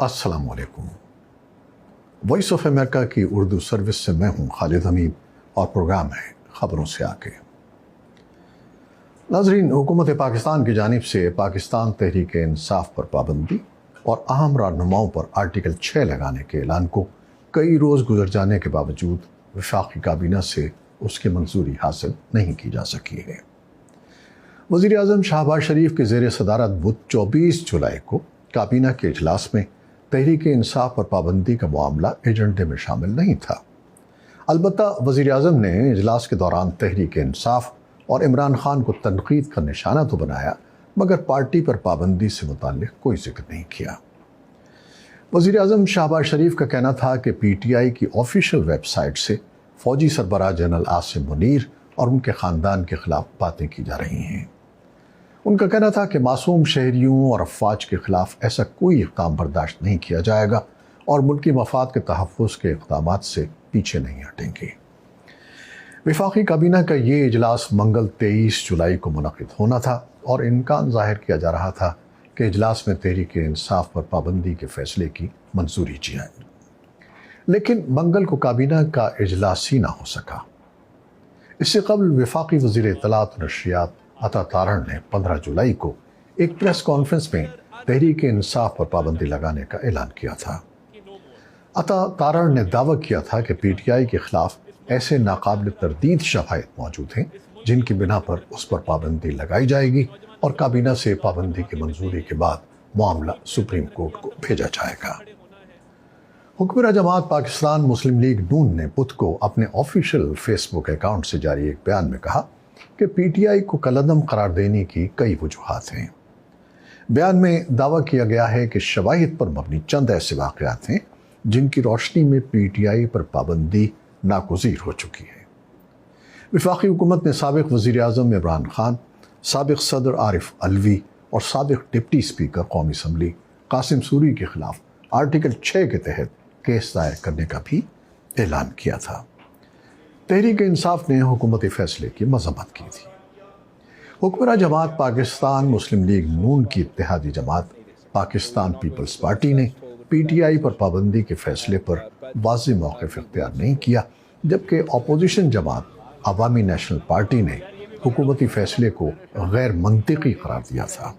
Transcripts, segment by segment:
السلام علیکم۔ Voice of America کی اردو سروس سے میں ہوں خالد حمید اور پروگرام ہے خبروں سے آگے۔ ناظرین، حکومت پاکستان کی جانب سے پاکستان تحریک انصاف پر پابندی اور اہم رہنماؤں پر آرٹیکل 6 لگانے کے اعلان کو کئی روز گزر جانے کے باوجود وفاقی کابینہ سے اس کی منظوری حاصل نہیں کی جا سکی ہے۔ وزیر اعظم شہباز شریف کے زیر صدارت بدھ 24 جولائی کو کابینہ کے اجلاس میں تحریک انصاف پر پابندی کا معاملہ ایجنڈے میں شامل نہیں تھا۔ البتہ وزیر اعظم نے اجلاس کے دوران تحریک انصاف اور عمران خان کو تنقید کا نشانہ تو بنایا، مگر پارٹی پر پابندی سے متعلق کوئی ذکر نہیں کیا۔ وزیر اعظم شہباز شریف کا کہنا تھا کہ پی ٹی آئی کی آفیشیل ویب سائٹ سے فوجی سربراہ جنرل عاصم منیر اور ان کے خاندان کے خلاف باتیں کی جا رہی ہیں۔ ان کا کہنا تھا کہ معصوم شہریوں اور افواج کے خلاف ایسا کوئی اقدام برداشت نہیں کیا جائے گا اور ملکی مفاد کے تحفظ کے اقدامات سے پیچھے نہیں ہٹیں گے۔ وفاقی کابینہ کا یہ اجلاس منگل 23 جولائی کو منعقد ہونا تھا اور امکان ظاہر کیا جا رہا تھا کہ اجلاس میں تحریک انصاف پر پابندی کے فیصلے کی منظوری جائے، لیکن منگل کو کابینہ کا اجلاس ہی نہ ہو سکا۔ اس سے قبل وفاقی وزیر اطلاعات و نشریات عطا تارڑ نے 15 جولائی کو ایک پریس کانفرنس میں تحریک انصاف پر پابندی لگانے کا اعلان کیا تھا۔ عطا تارڑ نے دعویٰ کیا تھا کہ پی ٹی آئی کے خلاف ایسے ناقابل تردید شواہد موجود ہیں جن کی بنا پر اس پر پابندی لگائی جائے گی اور کابینہ سے پابندی کی منظوری کے بعد معاملہ سپریم کورٹ کو بھیجا جائے گا۔ حکمراں جماعت پاکستان مسلم لیگ نون نے بدھ کو اپنے آفیشیل فیس بک اکاؤنٹ سے جاری ایک بیان میں کہا کہ پی ٹی آئی کو کالعدم قرار دینے کی کئی وجوہات ہیں۔ بیان میں دعویٰ کیا گیا ہے کہ شواہد پر مبنی چند ایسے واقعات ہیں جن کی روشنی میں پی ٹی آئی پر پابندی ناگزیر ہو چکی ہے۔ وفاقی حکومت نے سابق وزیر اعظم عمران خان، سابق صدر عارف علوی اور سابق ڈپٹی اسپیکر قومی اسمبلی قاسم سوری کے خلاف آرٹیکل 6 کے تحت کیس دائر کرنے کا بھی اعلان کیا تھا۔ تحریک انصاف نے حکومتی فیصلے کی مذمت کی تھی۔ حکمراں جماعت پاکستان مسلم لیگ نون کی اتحادی جماعت پاکستان پیپلز پارٹی نے پی ٹی آئی پر پابندی کے فیصلے پر واضح موقف اختیار نہیں کیا، جبکہ اپوزیشن جماعت عوامی نیشنل پارٹی نے حکومتی فیصلے کو غیر منطقی قرار دیا تھا۔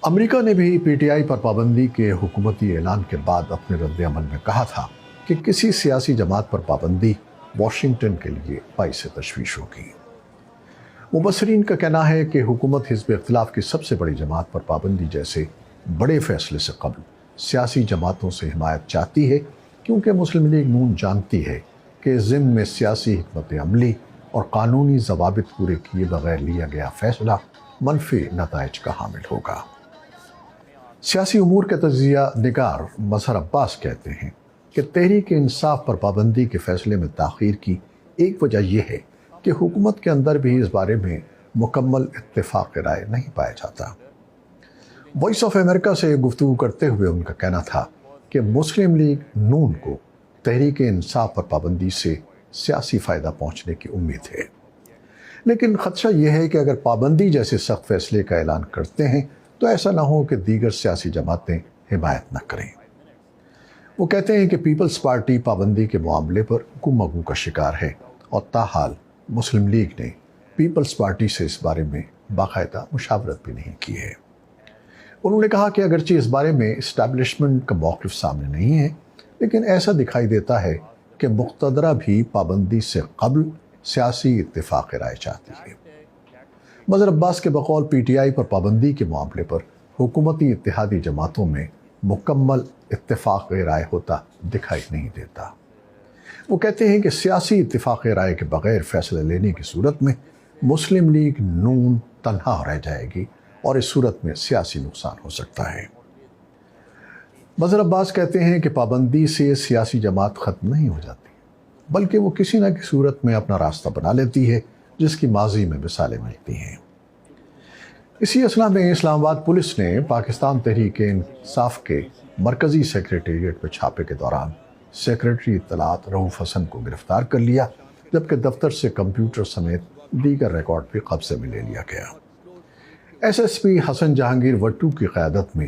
امریکہ نے بھی پی ٹی آئی پر پابندی کے حکومتی اعلان کے بعد اپنے رد عمل میں کہا تھا کہ کسی سیاسی جماعت پر پابندی واشنگٹن کے لیے باعث تشویش ہوگی۔ مبصرین کا کہنا ہے کہ حکومت حزب اختلاف کی سب سے بڑی جماعت پر پابندی جیسے بڑے فیصلے سے قبل سیاسی جماعتوں سے حمایت چاہتی ہے، کیونکہ مسلم لیگ نون جانتی ہے کہ ضمن میں سیاسی حکمت عملی اور قانونی ضوابط پورے کیے بغیر لیا گیا فیصلہ منفی نتائج کا حامل ہوگا۔ سیاسی امور کے تجزیہ نگار مظہر عباس کہتے ہیں کہ تحریک انصاف پر پابندی کے فیصلے میں تاخیر کی ایک وجہ یہ ہے کہ حکومت کے اندر بھی اس بارے میں مکمل اتفاق رائے نہیں پایا جاتا۔ وائس آف امریکہ سے گفتگو کرتے ہوئے ان کا کہنا تھا کہ مسلم لیگ نون کو تحریک انصاف پر پابندی سے سیاسی فائدہ پہنچنے کی امید ہے، لیکن خدشہ یہ ہے کہ اگر پابندی جیسے سخت فیصلے کا اعلان کرتے ہیں تو ایسا نہ ہو کہ دیگر سیاسی جماعتیں حمایت نہ کریں۔ وہ کہتے ہیں کہ پیپلز پارٹی پابندی کے معاملے پر گفتگو کا شکار ہے اور تاحال مسلم لیگ نے پیپلز پارٹی سے اس بارے میں باقاعدہ مشاورت بھی نہیں کی ہے۔ انہوں نے کہا کہ اگرچہ اس بارے میں اسٹیبلشمنٹ کا موقف سامنے نہیں ہے، لیکن ایسا دکھائی دیتا ہے کہ مقتدرہ بھی پابندی سے قبل سیاسی اتفاق رائے چاہتی ہے۔ مظہر عباس کے بقول پی ٹی آئی پر پابندی کے معاملے پر حکومتی اتحادی جماعتوں میں مکمل اتفاق رائے ہوتا دکھائی نہیں دیتا۔ وہ کہتے ہیں کہ سیاسی اتفاق رائے کے بغیر فیصلہ لینے کی صورت میں مسلم لیگ نون تنہا رہ جائے گی اور اس صورت میں سیاسی نقصان ہو سکتا ہے۔ مظہر عباس کہتے ہیں کہ پابندی سے سیاسی جماعت ختم نہیں ہو جاتی، بلکہ وہ کسی نہ کسی صورت میں اپنا راستہ بنا لیتی ہے، جس کی ماضی میں مثالیں ملتی ہیں۔ اسی اثنا میں اسلام آباد پولیس نے پاکستان تحریک انصاف کے مرکزی سیکریٹریٹ پہ چھاپے کے دوران سیکریٹری اطلاعات رؤوف حسن کو گرفتار کر لیا، جبکہ دفتر سے کمپیوٹر سمیت دیگر ریکارڈ بھی قبضے میں لے لیا گیا۔ ایس ایس پی حسن جہانگیر وٹو کی قیادت میں